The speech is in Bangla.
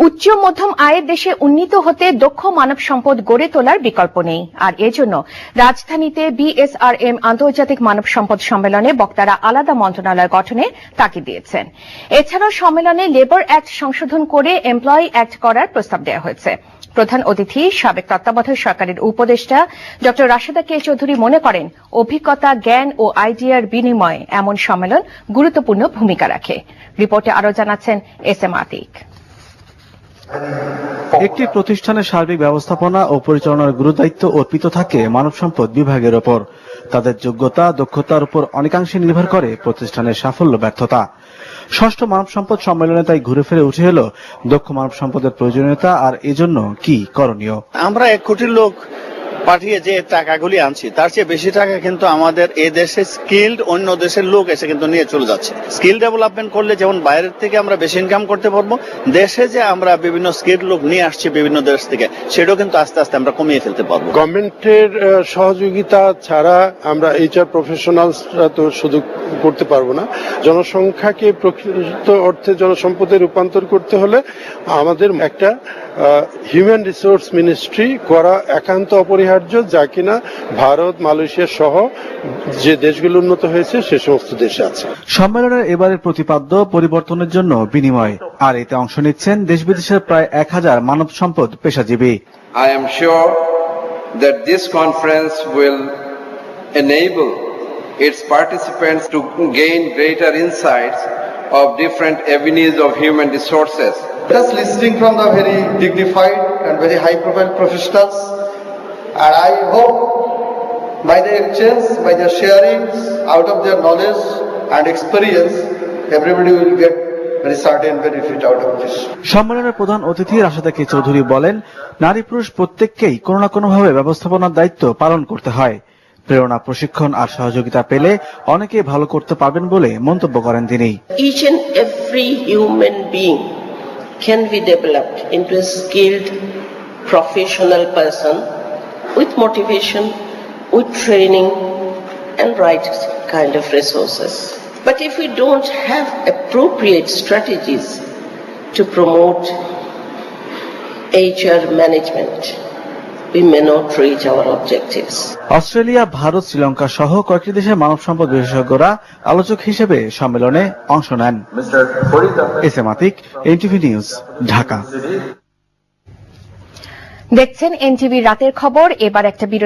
উচ্চ মধ্যম আয়ের দেশে উন্নীত হতে দক্ষ মানব সম্পদ গড়ে তোলার বিকল্প নেই, আর এজন্য রাজধানীতে বিএসআরএম আন্তর্জাতিক মানব সম্পদ সম্মেলনে বক্তারা আলাদা মন্ত্রণালয় গঠনের তাগিদ দিয়েছেন। এছাড়াও সম্মেলনে লেবার অ্যাক্ট সংশোধন করে এমপ্লয়ি অ্যাক্ট করার প্রস্তাব দেওয়া হয়েছে। প্রধান অতিথি সাবেক তত্ত্বাবধায়ক সরকারের উপদেষ্টা ড রাশেদা কে চৌধুরী মনে করেন, অভিজ্ঞতা, জ্ঞান ও আইডিয়ার বিনিময়ে এমন সম্মেলন গুরুত্বপূর্ণ ভূমিকা রাখে। রিপোর্টে আরও জানাচ্ছেন এস এম আতিক। একটি প্রতিষ্ঠানের সার্বিক ব্যবস্থাপনা ও পরিচালনার গুরুদায়িত্ব অর্পিত থাকে মানব সম্পদ বিভাগের ওপর। তাদের যোগ্যতা, দক্ষতার উপর অনেকাংশে নির্ভর করে প্রতিষ্ঠানের সাফল্য ব্যর্থতা। ষষ্ঠ মানব সম্পদ সম্মেলনে তাই ঘুরে ফিরে উঠে এলো দক্ষ মানব সম্পদের প্রয়োজনীয়তা আর এজন্য কি করণীয়। আমরা 1 কোটি লোক পাঠিয়ে যে টাকাগুলি আনছি তার চেয়ে বেশি টাকা কিন্তু আমাদের এই দেশে স্কিলড অন্য দেশের লোক এসে কিন্তু নিয়ে চলে যাচ্ছে। স্কিল ডেভেলপমেন্ট করলে যেমন বাইরের থেকে আমরা বেশি ইনকাম করতে পারবো, দেশে যে আমরা বিভিন্ন স্কিল লোক নিয়ে আসছি বিভিন্ন দেশ থেকে, সেটাও কিন্তু আস্তে আস্তে আমরা কমিয়ে ফেলতে পারবো। গভর্নমেন্টের সহযোগিতা ছাড়া আমরা এইচআর প্রফেশনালসরা তো শুধু করতে পারবো না। জনসংখ্যাকে প্রকৃত অর্থে জনসম্পদে রূপান্তর করতে হলে আমাদের একটা হিউম্যান রিসোর্স মিনিস্ট্রি করা একান্ত অপরিহার্য, যা কিনা ভারত, মালয়েশিয়া সহ যে দেশগুলো উন্নত হয়েছে সে সমস্ত দেশে আছে। সম্মেলনের এবারের প্রতিপাদ্য পরিবর্তনের জন্য বিনিময়, আর এতে অংশ নিচ্ছেন দেশ বিদেশের প্রায় 1000 মানব সম্পদ পেশাজীবী। I am sure that this conference will enable its participants to gain greater insights of different avenues of human resources. Just listening from the very dignified and very high-profile professionals, and I hope by their exchange, by their sharings out of their knowledge and experience, everybody will get very certain benefit out of this. সম্মেলনের প্রধান অতিথি রাশেদা কে চৌধুরী বলেন, নারী পুরুষ প্রত্যেককেই কোনো না কোনোভাবে ব্যবস্থাপনার দায়িত্ব পালন করতে হয়। প্রেরণা, প্রশিক্ষণ আর সহযোগিতা পেলে অনেকেই ভালো করতে পারবেন বলে মন্তব্য করেন তিনি। Each and every human being can be developed into a skilled professional person with motivation, with training and right kind of resources. But if we don't have appropriate strategies to promote HR management, we may not reach our objectives. Australia, Bharat, Sri Lanka সহ কয়েকটি দেশের মানব সম্পদ বিশেষজ্ঞরা আলোচক হিসেবে সম্মেলনে অংশ নেন। S M Atik, NTV news, Dhaka. দেখছেন এনটিভি রাতের খবর। এবার একটা বিরতি।